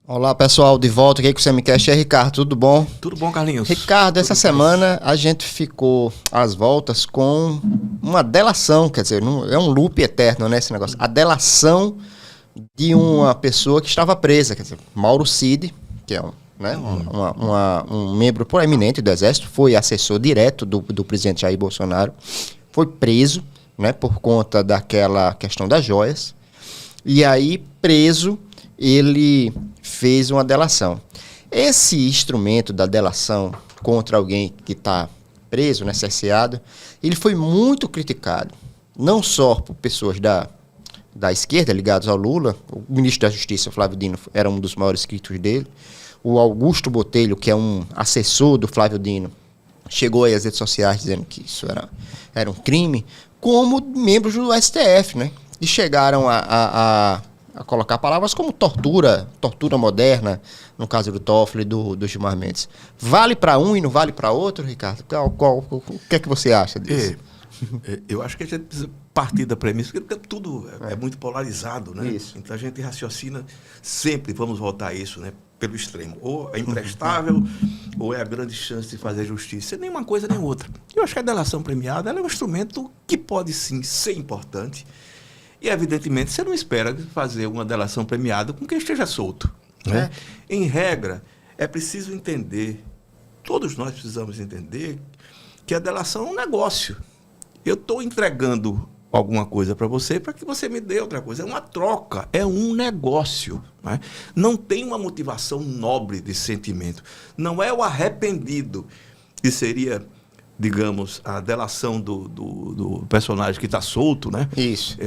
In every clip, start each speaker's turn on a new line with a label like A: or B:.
A: Olá pessoal, de volta aqui com o Semicast. É Ricardo, tudo bom?
B: Tudo bom, Carlinhos?
A: Ricardo, essa semana a gente ficou às voltas com uma delação, quer dizer, é um loop eterno, né, esse negócio. A delação de uma pessoa que estava presa, quer dizer, Mauro Cid, que é um membro proeminente do Exército, foi assessor direto do presidente Jair Bolsonaro, foi preso, né, por conta daquela questão das joias, e aí preso ele fez uma delação. Esse instrumento da delação contra alguém que está preso, né, cerceado, ele foi muito criticado, não só por pessoas da esquerda ligados ao Lula. O ministro da Justiça, Flávio Dino, era um dos maiores críticos dele. O Augusto Botelho, que é um assessor do Flávio Dino, chegou aí às redes sociais dizendo que isso era um crime, como membros do STF, né? E chegaram a colocar palavras como tortura moderna, no caso do Toffoli e do Gilmar Mendes. Vale para um e não vale para outro, Ricardo? O que é que você acha disso?
B: Eu acho que a gente precisa partir da premissa, porque tudo é muito polarizado, né?
A: Isso.
B: Então a gente raciocina sempre, vamos voltar a isso, né? Pelo extremo. Ou é imprestável, ou é a grande chance de fazer justiça. Nem uma coisa nem outra. Eu acho que a delação premiada ela é um instrumento que pode sim ser importante. E, evidentemente, você não espera fazer uma delação premiada com quem esteja solto. Né? Em regra, é preciso entender, todos nós precisamos entender, que a delação é um negócio. Eu estou entregando alguma coisa para você para que você me dê outra coisa. É uma troca, é um negócio. Né? Não tem uma motivação nobre de sentimento. Não é o arrependido que seria, digamos, a delação do personagem que está solto, né?
A: Isso.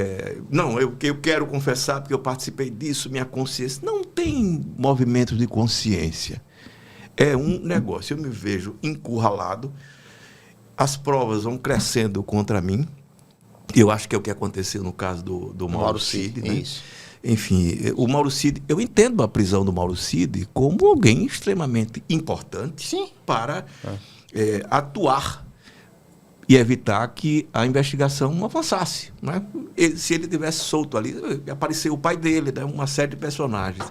B: Não, eu quero confessar porque eu participei disso, minha consciência. Não tem movimento de consciência. É um negócio. Eu me vejo encurralado, as provas vão crescendo contra mim. Eu acho que é o que aconteceu no caso do Mauro Cid, né?
A: Isso.
B: Enfim, o Mauro Cid, eu entendo a prisão do Mauro Cid como alguém extremamente importante.
A: Sim.
B: Para atuar e evitar que a investigação avançasse. Né? Se ele tivesse solto ali, apareceu o pai dele, né? Uma série de personagens.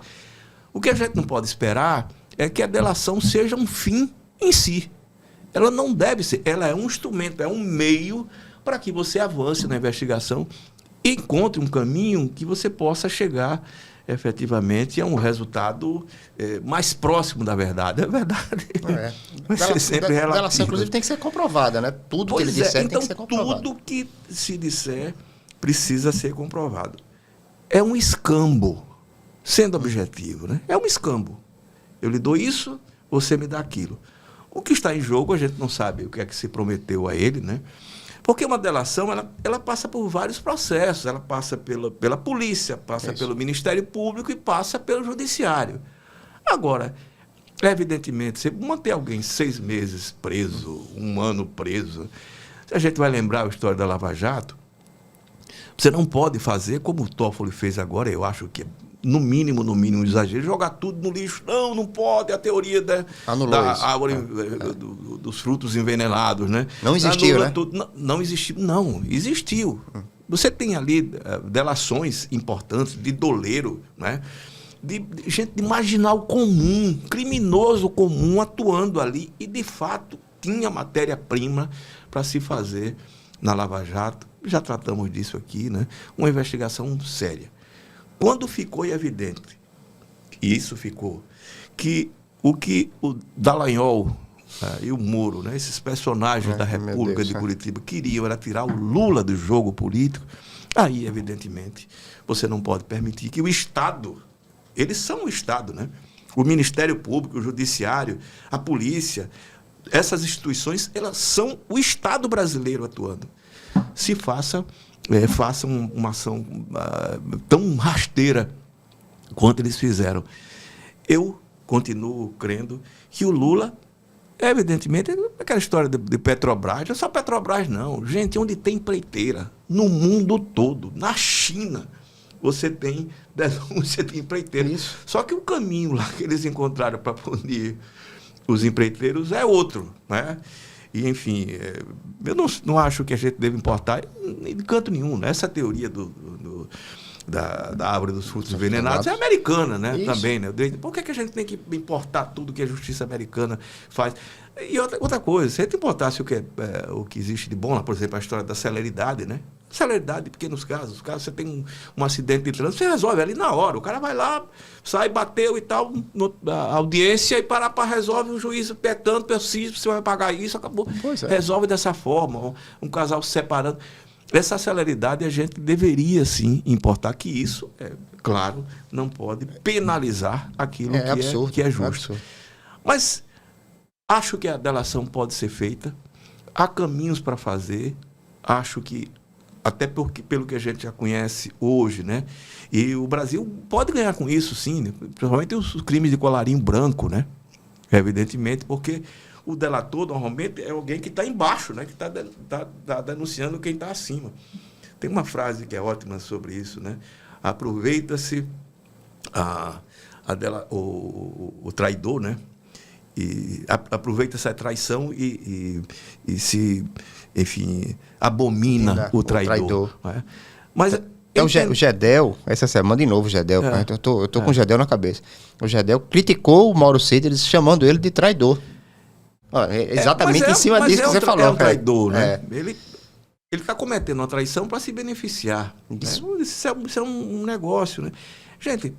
B: O que a gente não pode esperar é que a delação seja um fim em si. Ela não deve ser, ela é um instrumento, é um meio para que você avance na investigação e encontre um caminho que você possa chegar efetivamente a um resultado mais próximo da verdade. É verdade. Vai ser sempre relativo. A
A: delação, inclusive, tem que ser comprovada, né? Tudo que ele disser
B: então,
A: tem que ser comprovado.
B: Tudo que se disser precisa ser comprovado. É um escambo, sendo objetivo, né? É um escambo. Eu lhe dou isso, você me dá aquilo. O que está em jogo, a gente não sabe o que é que se prometeu a ele, né? Porque uma delação, ela passa por vários processos. Ela passa pela polícia, passa pelo Ministério Público e passa pelo Judiciário. Agora, evidentemente, você manter alguém 6 meses preso, 1 ano preso, se a gente vai lembrar a história da Lava Jato, você não pode fazer como o Toffoli fez agora, eu acho que no mínimo um exagero, jogar tudo no lixo. Não pode, a teoria da árvore, dos frutos envenenados, né?
A: Não existiu, né?
B: Não existiu, não. Existiu. Você tem ali delações importantes de doleiro, né? De gente de marginal comum, criminoso comum atuando ali e, de fato, tinha matéria-prima para se fazer na Lava Jato. Já tratamos disso aqui, né? Uma investigação séria. Quando ficou evidente, e isso ficou, que o Dallagnol e o Moro, né, esses personagens da República de Curitiba queriam era tirar o Lula do jogo político, aí, evidentemente, você não pode permitir que o Estado, eles são o Estado, né? O Ministério Público, o Judiciário, a polícia, essas instituições, elas são o Estado brasileiro atuando. Se façam uma ação tão rasteira quanto eles fizeram. Eu continuo crendo que o Lula, evidentemente, aquela história de Petrobras, não é só Petrobras, não. Gente, onde tem empreiteira, no mundo todo, na China, você tem denúncia de empreiteira. Isso. Só que o caminho lá que eles encontraram para punir os empreiteiros é outro, né? E, enfim, eu não acho que a gente deve importar de canto nenhum, né? Essa teoria da árvore dos frutos envenenados é americana, né?
A: Isso.
B: Também, né? Por que a gente tem que importar tudo que a justiça americana faz? E outra coisa, se a gente importasse o que existe de bom lá, por exemplo, a história da celeridade, né? Celeridade em pequenos casos. Caso você tem um acidente de trânsito, você resolve ali na hora. O cara vai lá, sai, bateu e tal, a audiência e para resolve, o juiz petando, preciso, você vai pagar isso, acabou. Resolve dessa forma, um casal se separando. Essa celeridade a gente deveria, sim, importar, que isso, claro, não pode penalizar aquilo que é justo. Mas acho que a delação pode ser feita, há caminhos para fazer, acho que, até porque, pelo que a gente já conhece hoje, né? E o Brasil pode ganhar com isso, sim, né? Principalmente os crimes de colarinho branco, né? Evidentemente, porque o delator, normalmente, é alguém que está embaixo, né? Que está denunciando quem está acima. Tem uma frase que é ótima sobre isso, né? Aproveita-se o traidor, né? E aproveita-se a traição e se, enfim, abomina o traidor. Né? Mas
A: o Gedel, essa semana de novo o Gedel, eu tô com o Gedel na cabeça. O Gedel criticou o Mauro Cid, chamando ele de traidor. Exatamente em cima disso que você falou.
B: É um traidor, né? Ele está cometendo uma traição para se beneficiar. Isso, né? Isso é um negócio, né? Gente,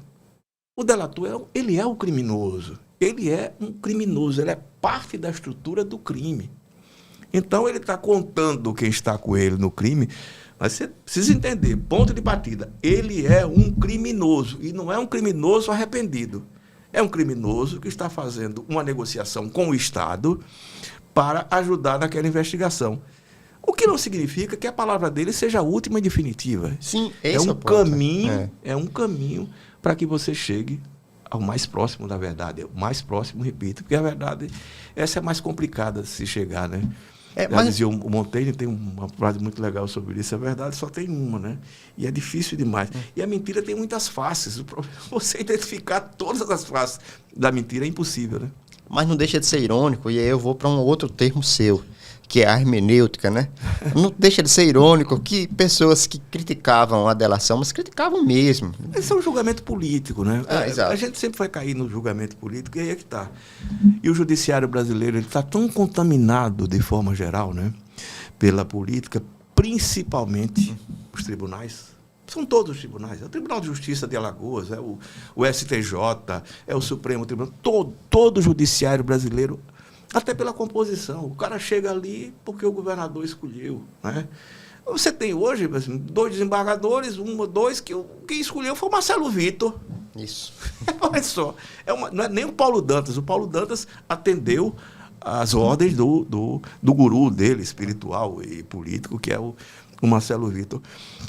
B: o delator, ele é o criminoso. Ele é um criminoso, ele é parte da estrutura do crime. Então, ele está contando quem está com ele no crime, mas você precisa entender, ponto de partida, ele é um criminoso, e não é um criminoso arrependido. É um criminoso que está fazendo uma negociação com o Estado para ajudar naquela investigação. O que não significa que a palavra dele seja a última e definitiva.
A: Sim,
B: esse é um caminho, é um caminho para que você chegue ao mais próximo da verdade. O mais próximo, repito, porque a verdade, essa é mais complicada de se chegar, né? Mas dizia, o Montaigne tem uma frase muito legal sobre isso. A verdade só tem uma, né? E é difícil demais. E a mentira tem muitas faces. O problema é você identificar todas as faces da mentira é impossível, né?
A: Mas não deixa de ser irônico, e aí eu vou para um outro termo seu, que é a hermenêutica, né? Não deixa de ser irônico que pessoas que criticavam a delação, mas criticavam mesmo.
B: Esse é um julgamento político, né?
A: Exato.
B: A gente sempre vai cair no julgamento político, e aí é que está. E o judiciário brasileiro está tão contaminado, de forma geral, né, pela política, principalmente os tribunais. São todos os tribunais. É o Tribunal de Justiça de Alagoas, é o STJ, é o Supremo Tribunal. Todo o judiciário brasileiro, até pela composição. O cara chega ali porque o governador escolheu, né? Você tem hoje, assim, 2 desembargadores, 1 ou 2, que quem escolheu foi o Marcelo Vitor.
A: Isso.
B: Olha só, não é nem o Paulo Dantas. O Paulo Dantas atendeu às ordens do guru dele, espiritual e político, que é o Marcelo Vitor.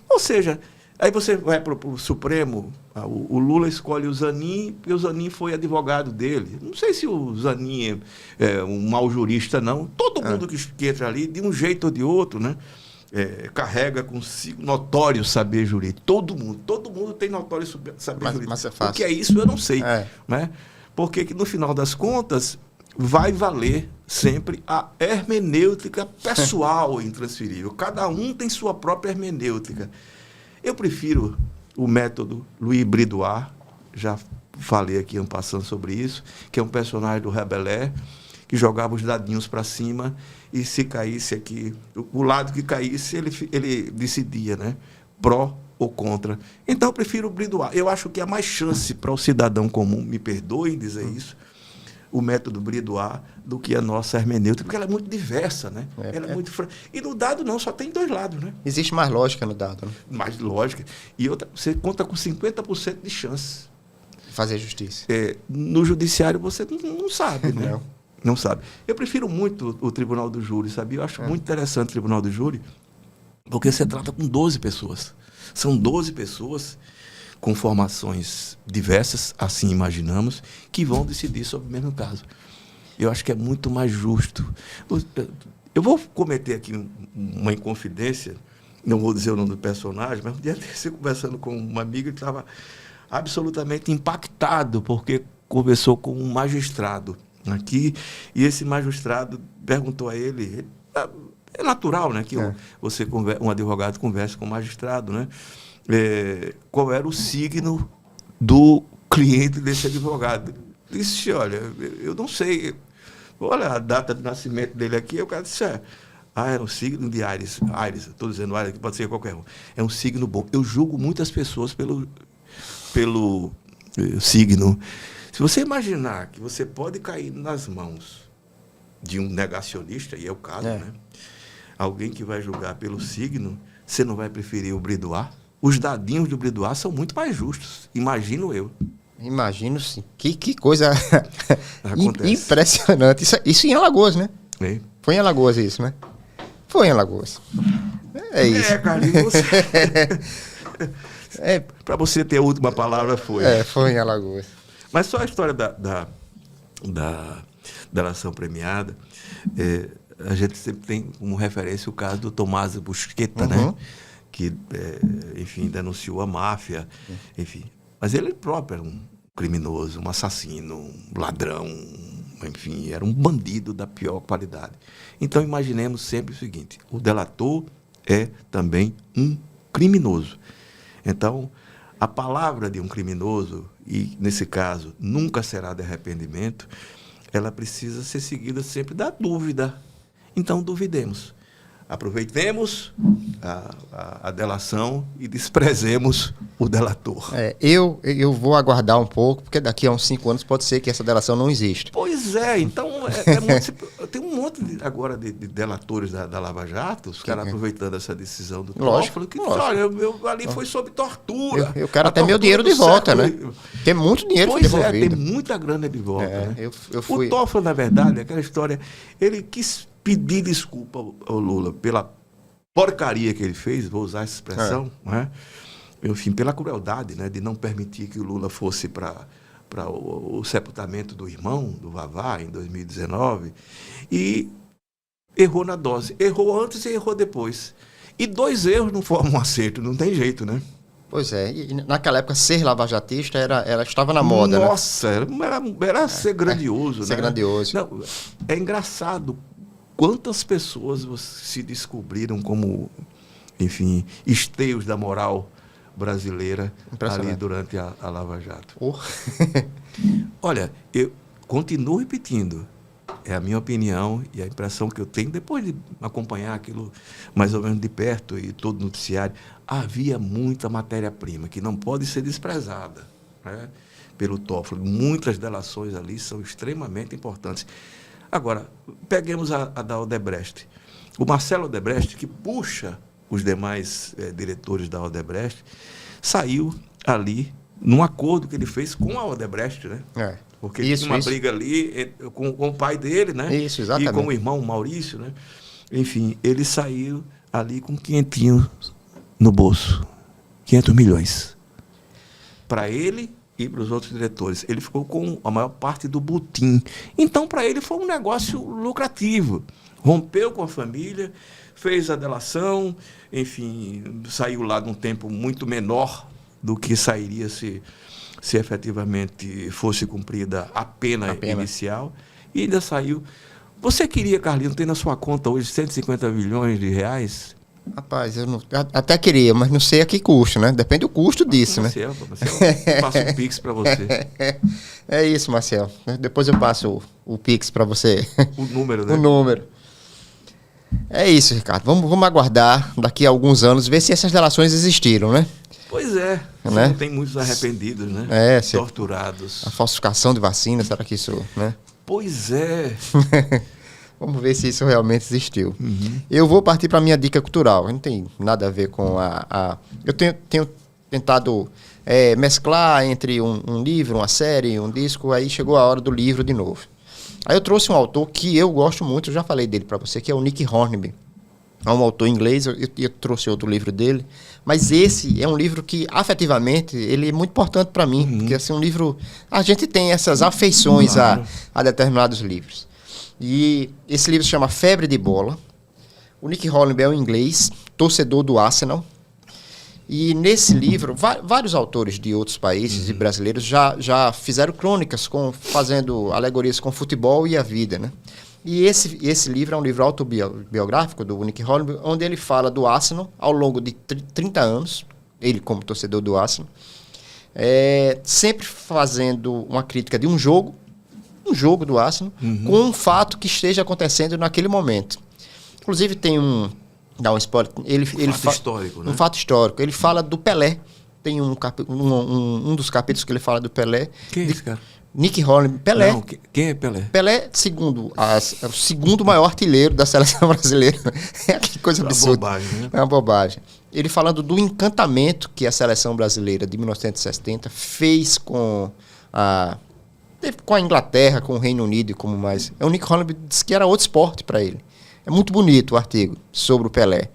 B: Ou seja, aí você vai para o Supremo, o Lula escolhe o Zanin, porque o Zanin foi advogado dele. Não sei se o Zanin é um mau jurista, não. Todo mundo que entra ali, de um jeito ou de outro, né, carrega consigo notório saber jurídico. Todo mundo tem notório saber jurídico.
A: Mas é fácil.
B: O que é isso, eu não sei. Né? Porque que, no final das contas, vai valer sempre a hermenêutica pessoal intransferível. Cada um tem sua própria hermenêutica. Eu prefiro o método Louis Bridoir, já falei aqui en passant sobre isso, que é um personagem do Rabelais, que jogava os dadinhos para cima e se caísse aqui, o lado que caísse, ele decidia, né? Pró ou contra. Então, eu prefiro o Bridoir. Eu acho que há mais chance para o cidadão comum, me perdoem dizer isso, o método Bridoir, do que a nossa hermenêutica, porque ela é muito diversa, né? Ela é muito E no dado não, só tem 2 lados, né?
A: Existe mais lógica no dado, né?
B: Mais lógica. E outra, você conta com 50% de chance.
A: Fazer justiça.
B: No judiciário você não sabe, né? Não sabe. Eu prefiro muito o Tribunal do Júri, sabe? Eu acho muito interessante o Tribunal do Júri, porque você trata com 12 pessoas. São 12 pessoas com formações diversas, assim imaginamos, que vão decidir sobre o mesmo caso. Eu acho que é muito mais justo. Eu vou cometer aqui uma inconfidência, não vou dizer o nome do personagem, mas um dia eu conversando com uma amiga que estava absolutamente impactado, porque conversou com um magistrado aqui, e esse magistrado perguntou a ele, é natural, né, que um advogado converse com um magistrado, né? qual era o signo do cliente desse advogado. Disse, olha, eu não sei. Olha a data de nascimento dele aqui. O cara disse, é um signo de Áries. Áries, estou dizendo Áries, que pode ser qualquer um. É um signo bom. Eu julgo muitas pessoas pelo signo. Se você imaginar que você pode cair nas mãos de um negacionista, e é o caso, né? Alguém que vai julgar pelo signo, você não vai preferir o Bridois? Os dadinhos do Bridois são muito mais justos, imagino eu.
A: Imagino, sim. Que coisa
B: Acontece.
A: Impressionante. Isso em Alagoas, né?
B: É.
A: Foi em Alagoas isso, né? Foi em Alagoas. É isso.
B: Carlinhos, para você ter a última palavra, foi.
A: Foi em Alagoas.
B: Mas só a história da delação premiada, a gente sempre tem como referência o caso do Tomás Busqueta, né? Que, enfim, denunciou a máfia, enfim. Mas ele próprio era um criminoso, um assassino, um ladrão, enfim, era um bandido da pior qualidade. Então, imaginemos sempre o seguinte, o delator é também um criminoso. Então, a palavra de um criminoso, e nesse caso nunca será de arrependimento, ela precisa ser seguida sempre da dúvida. Então, duvidemos. Aproveitemos a delação e desprezemos o delator.
A: Eu vou aguardar um pouco, porque daqui a uns 5 anos pode ser que essa delação não exista.
B: Pois então tem um monte agora de delatores da Lava Jato, os caras aproveitando essa decisão do Toffoli, que olha, ali foi sob tortura.
A: Eu quero até meu dinheiro de volta, né? Tem muito dinheiro devolvido.
B: Tem muita grana de volta. Né?
A: O
B: Toffoli, na verdade, aquela história, ele quis pedir desculpa ao Lula pela porcaria que ele fez, vou usar essa expressão, né? Enfim, pela crueldade, né, de não permitir que o Lula fosse para o sepultamento do irmão, do Vavá, em 2019, e errou na dose. Errou antes e errou depois. E 2 erros não formam um acerto, não tem jeito, né?
A: Pois é, e naquela época ser lavajatista estava na moda,
B: Nossa, né? Era ser grandioso, né?
A: Ser grandioso.
B: Não, é engraçado quantas pessoas se descobriram como, enfim, esteios da moral brasileira ali durante a Lava Jato. Olha, eu continuo repetindo, é a minha opinião e a impressão que eu tenho, depois de acompanhar aquilo mais ou menos de perto e todo o noticiário, havia muita matéria-prima que não pode ser desprezada, né, pelo Toffoli. Muitas delações ali são extremamente importantes. Agora, peguemos a da Odebrecht. O Marcelo Odebrecht, que puxa os demais diretores da Odebrecht, saiu ali num acordo que ele fez com a Odebrecht, né? Porque tinha uma briga ali com o pai dele, né?
A: Isso, exatamente.
B: E com o irmão Maurício, né? Enfim, ele saiu ali com 500 no bolso. 500 milhões. Para ele e para os outros diretores. Ele ficou com a maior parte do butim. Então, para ele foi um negócio lucrativo. Rompeu com a família, fez a delação, enfim, saiu lá num tempo muito menor do que sairia se efetivamente fosse cumprida a pena inicial, e ainda saiu. Você queria, Carlinhos, ter na sua conta hoje 150 milhões de reais?
A: Rapaz, eu até queria, mas não sei a que custo, né? Depende do custo disso,
B: Marcelo,
A: né?
B: Marcelo, passo um Pix para você.
A: É isso, Marcelo. Depois eu passo o Pix para você.
B: O número, né?
A: O número. É isso, Ricardo. Vamos aguardar daqui a alguns anos, ver se essas delações existiram, né?
B: Pois é.
A: Né?
B: Não tem muitos arrependidos, né? Torturados.
A: A falsificação de vacina, será que isso, né?
B: Pois é.
A: Vamos ver se isso realmente existiu. Eu vou partir para a minha dica cultural. Não tem nada a ver com Eu tenho tentado mesclar entre um livro, uma série, um disco. Aí chegou a hora do livro de novo. Aí eu trouxe um autor que eu gosto muito, eu já falei dele para você, que é o Nick Hornby. É um autor inglês, eu trouxe outro livro dele. Mas esse é um livro que, afetivamente, ele é muito importante para mim. Porque, assim, um livro... A gente tem essas afeições a determinados livros. E esse livro se chama Febre de Bola. O Nick Hornby é um inglês, torcedor do Arsenal. E nesse livro, vários autores de outros países e brasileiros já fizeram crônicas fazendo alegorias com futebol e a vida, né? E esse livro é um livro autobiográfico do Nick Hornby, onde ele fala do Arsenal ao longo de 30 anos, ele como torcedor do Arsenal, sempre fazendo uma crítica de um jogo do Arsenal, com um fato que esteja acontecendo naquele momento. Inclusive tem dá um spoiler,
B: fato histórico, né?
A: Um fato histórico. Ele fala do Pelé. Tem um dos capítulos que ele fala do Pelé.
B: Quem é esse cara?
A: Nick Hornby. Pelé.
B: Não, quem é Pelé?
A: Pelé, o segundo maior artilheiro da seleção brasileira. Que coisa absurda.
B: É uma bobagem, né?
A: É uma bobagem. Ele falando do encantamento que a seleção brasileira de 1970 fez com a Inglaterra, com o Reino Unido e como mais. O Nick Hornby disse que era outro esporte para ele. É muito bonito o artigo sobre o Pelé.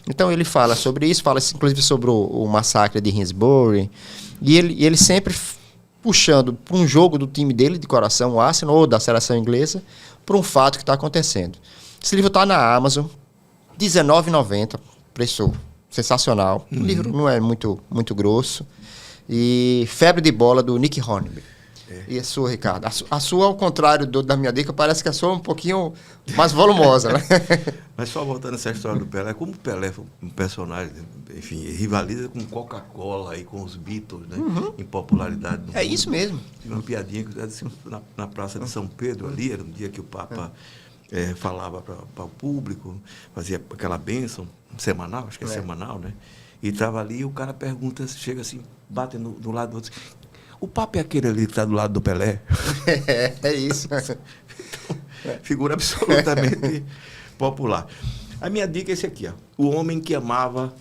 A: Então ele fala sobre isso, fala inclusive sobre o massacre de Hinsbury, e ele sempre puxando para um jogo do time dele, de coração, o Arsenal, ou da seleção inglesa, para um fato que está acontecendo. Esse livro está na Amazon, R$19,90, preço sensacional. O livro não é muito, muito grosso. E Febre de Bola, do Nick Hornby. E a sua, Ricardo? A sua, ao contrário da minha dica, parece que a sua é um pouquinho mais volumosa, né?
B: Mas só voltando essa história do Pelé, como o Pelé foi um personagem, enfim, rivaliza com Coca-Cola e com os Beatles, né? Em popularidade. No mundo.
A: Isso mesmo.
B: Tive uma piadinha que eu disse na Praça de São Pedro, ali, era um dia que o Papa falava para o público, fazia aquela bênção semanal, acho que é semanal, né? E estava ali e o cara pergunta, chega assim, bate do lado do outro. O Papa é aquele ali que está do lado do Pelé?
A: É isso.
B: Então, figura absolutamente popular. A minha dica é esse aqui, ó. O Homem que Amava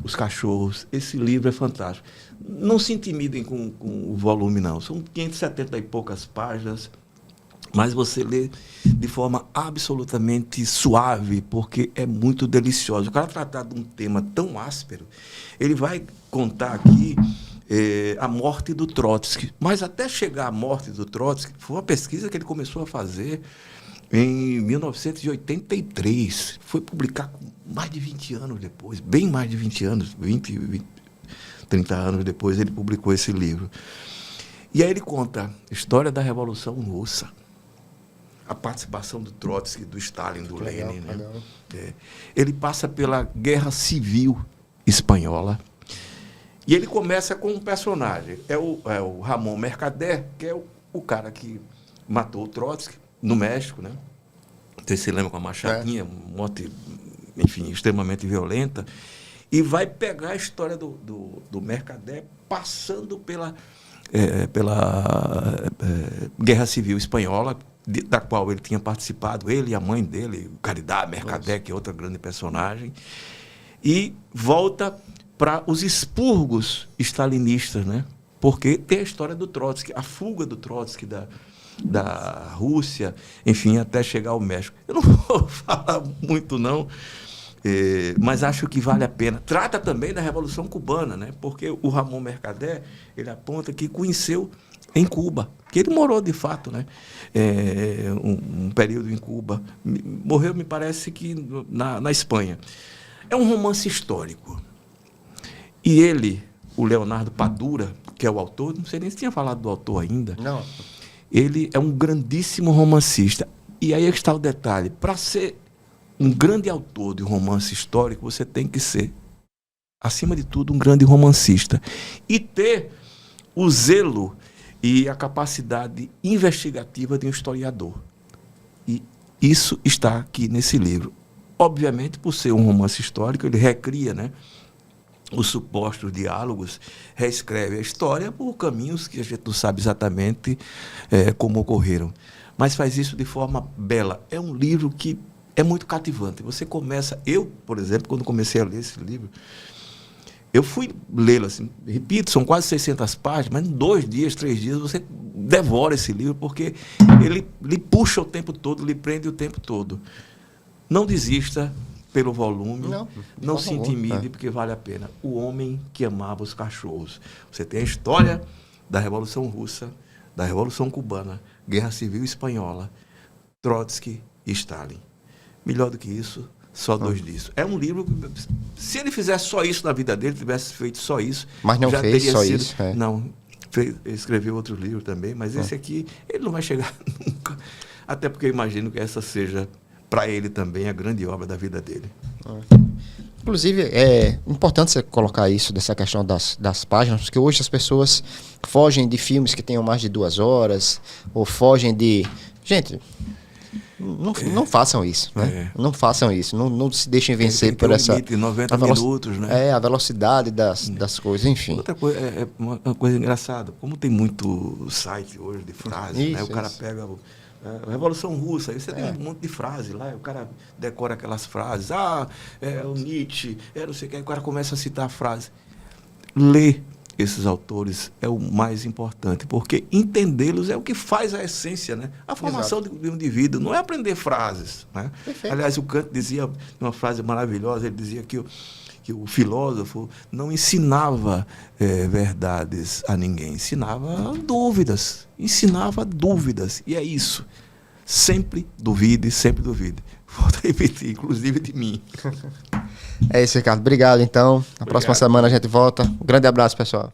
B: os Cachorros. Esse livro é fantástico. Não se intimidem com o volume, não. São 570 e poucas páginas, mas você lê de forma absolutamente suave, porque é muito delicioso. O cara tratar de um tema tão áspero, ele vai contar aqui a morte do Trotsky. Mas até chegar à morte do Trotsky, foi uma pesquisa que ele começou a fazer em 1983. Foi publicar mais de 20 anos depois, bem mais de 20 anos, 30 anos depois, ele publicou esse livro. E aí ele conta a história da Revolução Russa, a participação do Trotsky, do Stalin, do Lenin. Né? Ele passa pela Guerra Civil Espanhola. E ele começa com um personagem, é o Ramon Mercader, que é o cara que matou o Trotsky no México, né? Você se lembra, com a machadinha, morte, enfim, extremamente violenta, e vai pegar a história do Mercader passando pela Guerra Civil Espanhola, da qual ele tinha participado, ele e a mãe dele, Caridad Mercader, que é outra grande personagem, e volta para os expurgos stalinistas, né? Porque tem a história do Trotsky, a fuga do Trotsky da Rússia, enfim, até chegar ao México. Eu não vou falar muito, não, mas acho que vale a pena. Trata também da Revolução Cubana, né? Porque o Ramon Mercader, ele aponta que conheceu em Cuba, que ele morou de fato, né? Um período em Cuba. Morreu, me parece que na Espanha. É um romance histórico. E ele, o Leonardo Padura, que é o autor, não sei nem se tinha falado do autor ainda.
A: Não.
B: Ele é um grandíssimo romancista. E aí está o detalhe. Para ser um grande autor de romance histórico, você tem que ser, acima de tudo, um grande romancista. E ter o zelo e a capacidade investigativa de um historiador. E isso está aqui nesse livro. Obviamente, por ser um romance histórico, ele recria, né, os supostos diálogos, reescreve a história por caminhos que a gente não sabe exatamente como ocorreram. Mas faz isso de forma bela. É um livro que é muito cativante. Você começa... Eu, por exemplo, quando comecei a ler esse livro, eu fui lê-lo assim, repito, são quase 600 páginas, mas em 2 dias, 3 dias, você devora esse livro, porque ele lhe puxa o tempo todo, lhe prende o tempo todo. Não desista pelo volume, não se intimide, porque vale a pena. O Homem que Amava os Cachorros. Você tem a história da Revolução Russa, da Revolução Cubana, Guerra Civil Espanhola, Trotsky e Stalin. Melhor do que isso, só 2 disso. É um livro que, se ele fizesse só isso na vida dele, tivesse feito só isso...
A: Mas não
B: já
A: fez
B: teria
A: só
B: sido,
A: isso.
B: Não, escreveu outros livros também, mas esse aqui, ele não vai chegar nunca. Até porque eu imagino que essa seja, para ele também, a grande obra da vida dele.
A: Inclusive, é importante você colocar isso, dessa questão das páginas, porque hoje as pessoas fogem de filmes que tenham mais de 2 horas, ou fogem de... Gente, não façam isso, né? Não façam isso, não se deixem vencer por essa...
B: Limite, 90 minutos, né?
A: A velocidade das coisas, enfim.
B: Outra coisa, uma coisa engraçada, como tem muito site hoje de frases,
A: Isso,
B: né? O cara
A: isso.
B: pega... Revolução Russa, aí você tem um monte de frases lá, o cara decora aquelas frases, o Nietzsche, não sei o que, aí o cara começa a citar a frase. Ler esses autores é o mais importante, porque entendê-los é o que faz a essência, né? A formação de um indivíduo, não é aprender frases, né? Aliás, o Kant dizia uma frase maravilhosa, ele dizia que o filósofo não ensinava verdades a ninguém, ensinava dúvidas. E é isso. Sempre duvide, sempre duvide. Volto a repetir, inclusive de mim.
A: É isso, Ricardo. Obrigado, então. Na próxima semana a gente volta. Um grande abraço, pessoal.